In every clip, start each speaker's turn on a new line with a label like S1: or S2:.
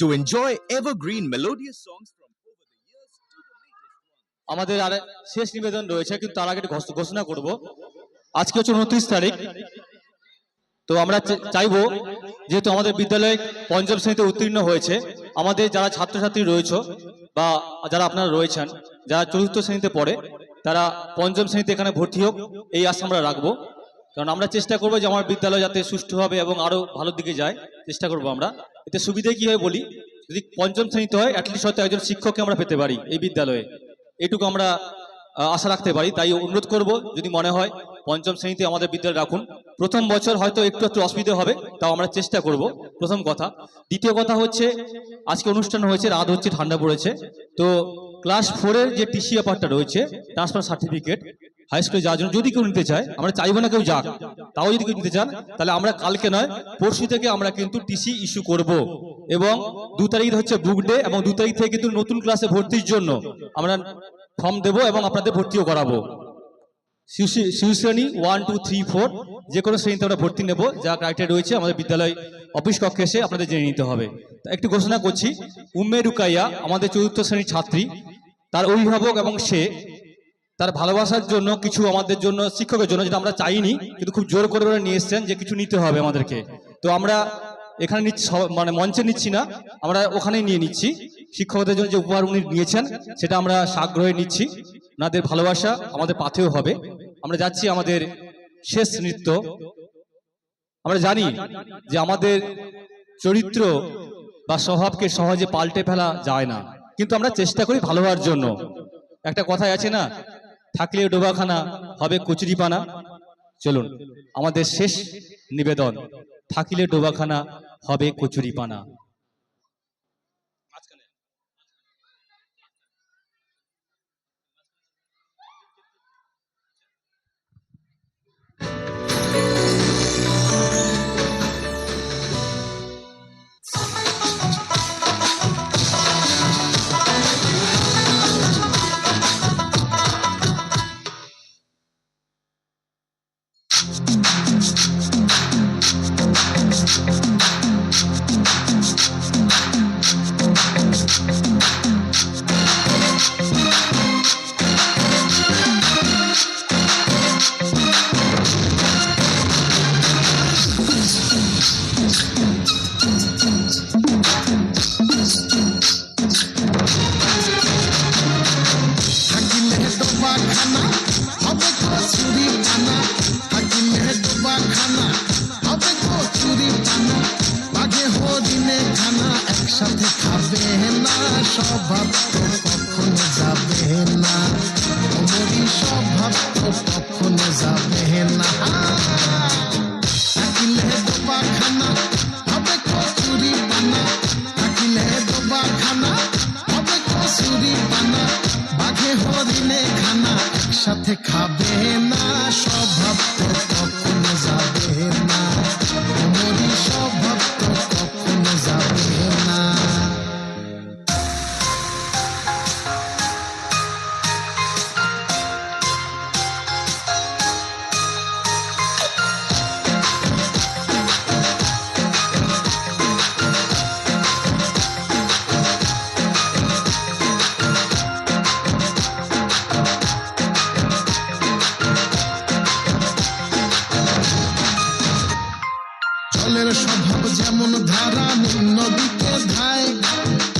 S1: To enjoy evergreen melodious songs from over the years to the latest one.
S2: আমাদের আর শেষ নিবেদন রয়েছে, কিন্তু তার আগে ঘোষণা করব। আজকে হচ্ছে 29 তারিখ। তো আমরা চাইবো, যেহেতু আমাদের বিদ্যালয়ে পঞ্চম শ্রেণীতে উত্তীর্ণ হয়েছে, আমাদের যারা ছাত্রছাত্রী রয়েছে বা যারা আপনারা রয়েছেন, যারা চতুর্থ শ্রেণীতে পড়ে, তারা পঞ্চম শ্রেণীতে এখানে ভর্তি হোক, এই আশা আমরা রাখবো। কারণ আমরা চেষ্টা করবো যে আমার বিদ্যালয় যাতে সুষ্ঠু হবে এবং আরো ভালো দিকে যায়, চেষ্টা করবো আমরা। এতে সুবিধে কি হয় বলি, যদি পঞ্চম শ্রেণীতে হয় অ্যাটলিস্ট হয়তো একজন শিক্ষককে আমরা পেতে পারি এই বিদ্যালয়ে, এটুকু আমরা আশা রাখতে পারি। তাই অনুরোধ করব, যদি মনে হয় পঞ্চম শ্রেণীতে আমাদের বিদ্যালয়ে রাখুন। প্রথম বছর হয়তো একটু একটু অসুবিধা হবে, তাও আমরা চেষ্টা করব, প্রথম কথা। দ্বিতীয় কথা হচ্ছে আজকে অনুষ্ঠান হয়েছে, রাত হচ্ছে, ঠান্ডা পড়েছে, তো ক্লাস 4-এর যে টিসি ব্যাপারটা রয়েছে, ট্রান্সফার সার্টিফিকেট হাই স্কুলে যাওয়ার জন্য, যদি কেউ নিতে চায়, আমরা চাইবো না কেউ যাক, তাও যদি কেউ নিতে চান তাহলে আমরা কালকে নয় পরশু থেকে আমরা কিন্তু টিসি ইস্যু করব। এবং 2 তারিখ হচ্ছে বুক ডে, এবং 2 তারিখ থেকে কিন্তু নতুন ক্লাসে ভর্তির জন্য আমরা ফর্ম দেবো এবং আপনাদের ভর্তিও করাবো। শিশু শ্রেণী 1, 2, 3, 4 যে কোনো শ্রেণীতে আমরা ভর্তি নেব, যা ক্রাইটেরিয়া রয়েছে আমাদের বিদ্যালয় অফিস কক্ষে এসে আপনাদের জেনে নিতে হবে। একটু ঘোষণা করছি, উম্মে রুকাইয়া আমাদের 4র্থ শ্রেণীর ছাত্রী, তার অভিভাবক এবং সে তার ভালোবাসার জন্য কিছু আমাদের জন্য, শিক্ষকের জন্য, যেটা আমরা চাইনি কিন্তু খুব জোর করে নিয়ে এসছেন যে কিছু নিতে হবে আমাদেরকে। তো আমরা এখানে নিচ্ছি, মানে মঞ্চে নিচ্ছি না, আমরা ওখানেই নিয়ে নিচ্ছি। শিক্ষকদের জন্য যে উপহার উনি নিয়েছেন সেটা আমরা সাগ্রহে নিচ্ছি। ওনাদের ভালোবাসা আমাদের পাথেও হবে। আমরা যাচ্ছি আমাদের শেষ নৃত্য। আমরা জানি যে আমাদের চরিত্র বা স্বভাবকে সহজে পাল্টে ফেলা যায় না, কিন্তু আমরা চেষ্টা করি ভালো হওয়ার জন্য। একটা কথাই আছে না, থাকলে ডোবাখানা হবে কচুরিপানা। চলুন আমাদের শেষ নিবেদন, থাকিলে ডোবাখানা হবে কচুরিপানা।
S3: একসাথে খাবে না, স্বভাব তো কখনো যাবে না, ওমরি স্বভাব তো কখনো যাবে না। থাকিলে ডোবাখানা হবে কচুরি পানা, থাকিলে ডোবাখানা হবে কচুরি পানা, বাঘে হরিণে খানা একসাথে খাবে না, স্বভাব তো কখনো যাবে না, ওমরি স্বভাব তো কখনো যাবে না। জলের স্বভাব যেমন ধারা নদীকে ধায়,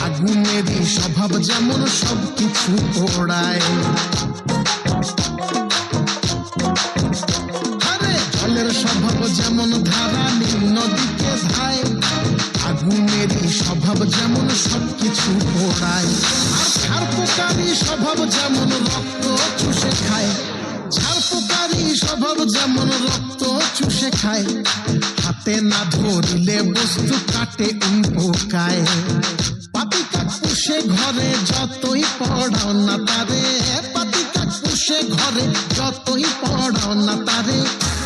S3: আগুনেরই স্বভাব যেমন সবকিছু পোড়ায়। আরে জলের স্বভাব যেমন ধারা নদীকে ধায়, আগুনেরই স্বভাব যেমন সবকিছু পোড়ায়। আর ছারপোকারই স্বভাব যেমন রক্ত চুষে খায়, ছারপোকারই স্বভাব যেমন রক্ত চুষে খায়, হাতে না ধরিলে বস্তু কাটে ওই পোকায়। পাতি কাক পুষে ঘরে যতই পড়াও না তারে, পাতি কাক পুষে ঘরে যতই পড়াও না তারে,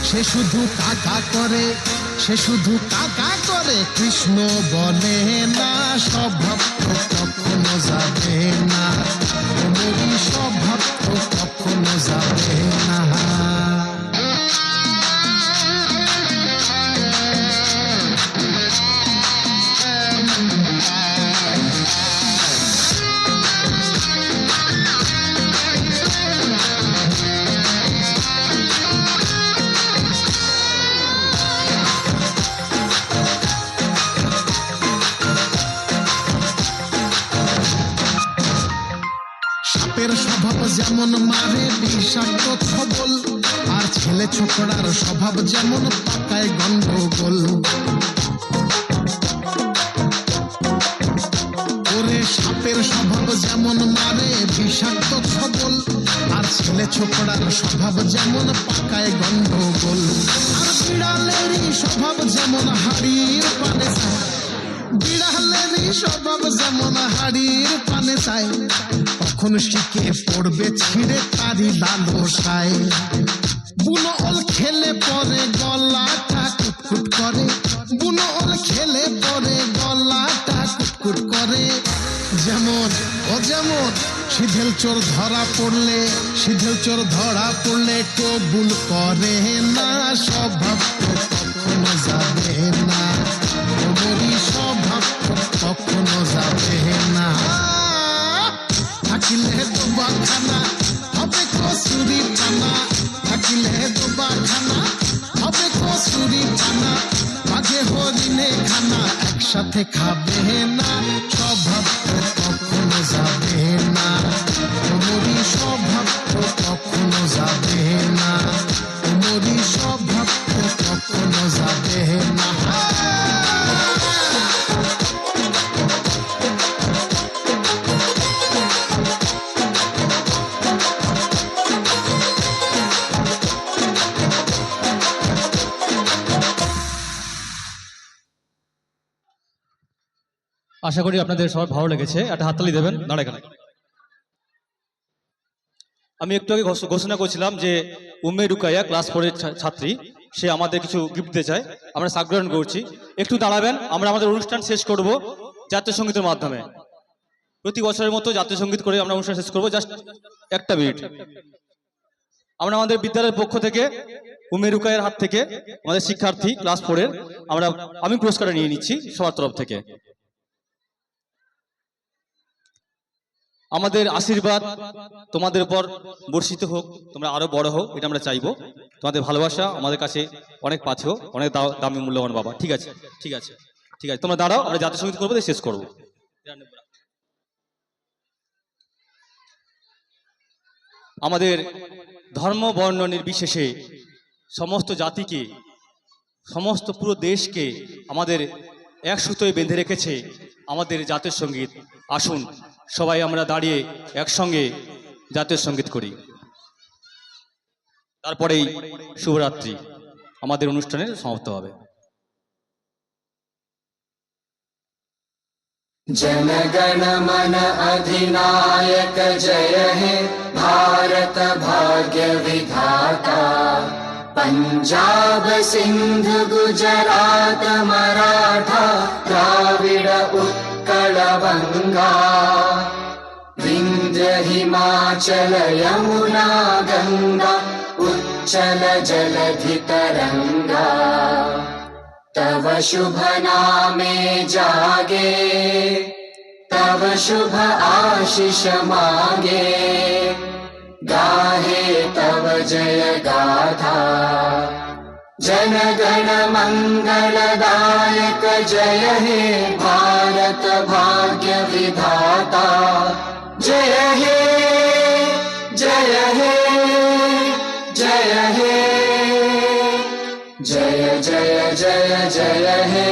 S3: সে শুধু কাকা করে, সে শুধু কাকা করে, কৃষ্ণ বলে না, স্বভাব তো কখনো যাবে না, ওমরি স্বভাব তো কখনো যাবে না। সাপের স্বভাব যেমন মারে বিষাক্ত ছবল, আর ছেলে ছোকরার স্বভাব যেমন পাকায় গন্ডগোল। ওরে সাপের স্বভাব যেমন মারে বিষাক্ত ছবল, আর ছেলে ছোকরার স্বভাব যেমন পাকায় গন্ডগোল, আর বিড়ালেরই স্বভাব যেমন হাড়ির পানে চায়, বিড়ালেরই স্বভাব যেমন হাড়ির পানে চায়, কখন শিখে পড়বে ছিঁড়ে তারি লালসায়। বুনো ওল খেলে পরে গলাটা কুটকুট করে, বুনো ওল খেলে পরে গলাটা কুটকুট করে, যেমন ও যেমন সিধেল চোর ধরা পড়লে, সিধেল চোর ধরা পড়লে কবুল করে না, স্বভাব তো কখনো যাবে না, ওমরি স্বভাব তো কখনো যাবে না। থাকিলে দোবাখানা হবে কসুরি পানা, থাকিলে দোবাখানা হবে কসুরি পানা, মাঝে হরিণে খানা একসাথে খাবে না, স্বভাব তো কখনো যাবে না, ওমরি স্বভাব তো কখনো যাবে না, ওমরি স্বভাব তো কখনো যাবে না।
S2: আশা করি আপনাদের সবার ভালো লেগেছে, একটা হাততালি দেবেন। দাঁড়া এখানে। আমি একটু আগে ঘোষণা করছিলাম যে উম্মে রুকাইয়া ক্লাস 4-এর ছাত্রী, সে আমাদের কিছু গিফট দিতে চায়, আমরা সাবগ্রহণ করছি। একটু দাঁড়াবেন, আমরা আমাদের অনুষ্ঠান শেষ করব জাতীয় সঙ্গীতের মাধ্যমে। প্রতি বছরের মতো জাতীয় সঙ্গীত করে আমরা অনুষ্ঠান শেষ করব, জাস্ট একটা মিনিট। আমরা আমাদের বিদ্যালয়ের পক্ষ থেকে উম্মে রুকাইয়ার হাত থেকে আমাদের শিক্ষার্থী ক্লাস 4-এর আমি পুরস্কারটা নিয়ে নিচ্ছি সবার তরফ থেকে। আমাদের আশীর্বাদ তোমাদের উপর বর্ষিত হোক, তোমরা আরো বড় হোক, এটা আমরা চাইবো। তোমাদের ভালোবাসা আমাদের কাছে অনেক পাচ্ছো, অনেক দামি মূল্যবান বাবা। ঠিক আছে, ঠিক আছে, ঠিক আছে, তোমরা দাঁড়াও, আমরা জাতীয় সঙ্গীত করবো, শেষ করবো। আমাদের ধর্ম বর্ণ নির্বিশেষে সমস্ত জাতিকে, সমস্ত পুরো দেশকে আমাদের এক সুতোয় বেঁধে রেখেছে আমাদের জাতীয় সঙ্গীত। আসুন সবাই আমরা দাঁড়িয়ে একসঙ্গে জাতীয় সঙ্গীত করি, তারপরেই শুভরাত্রি আমাদের অনুষ্ঠানের সমাপ্ত হবে।
S4: जनगण मन अधिनायक जय हे भारत भाग्य विधाता, पंजाब सिंध गुजरात मराठा द्राविड उत्कल बंगा, विंध्य हिमाचल यमुना गंगा उच्चल जलधि तरंगा, तव शुभ नामे जागे, तव शुभ आशीष मांगे, गाहे तव जय गाथा। जन गण मंगलदायक जय हे भारत भाग्य विधाता, जय हे जय हे जय हे जय जय जय जय हे।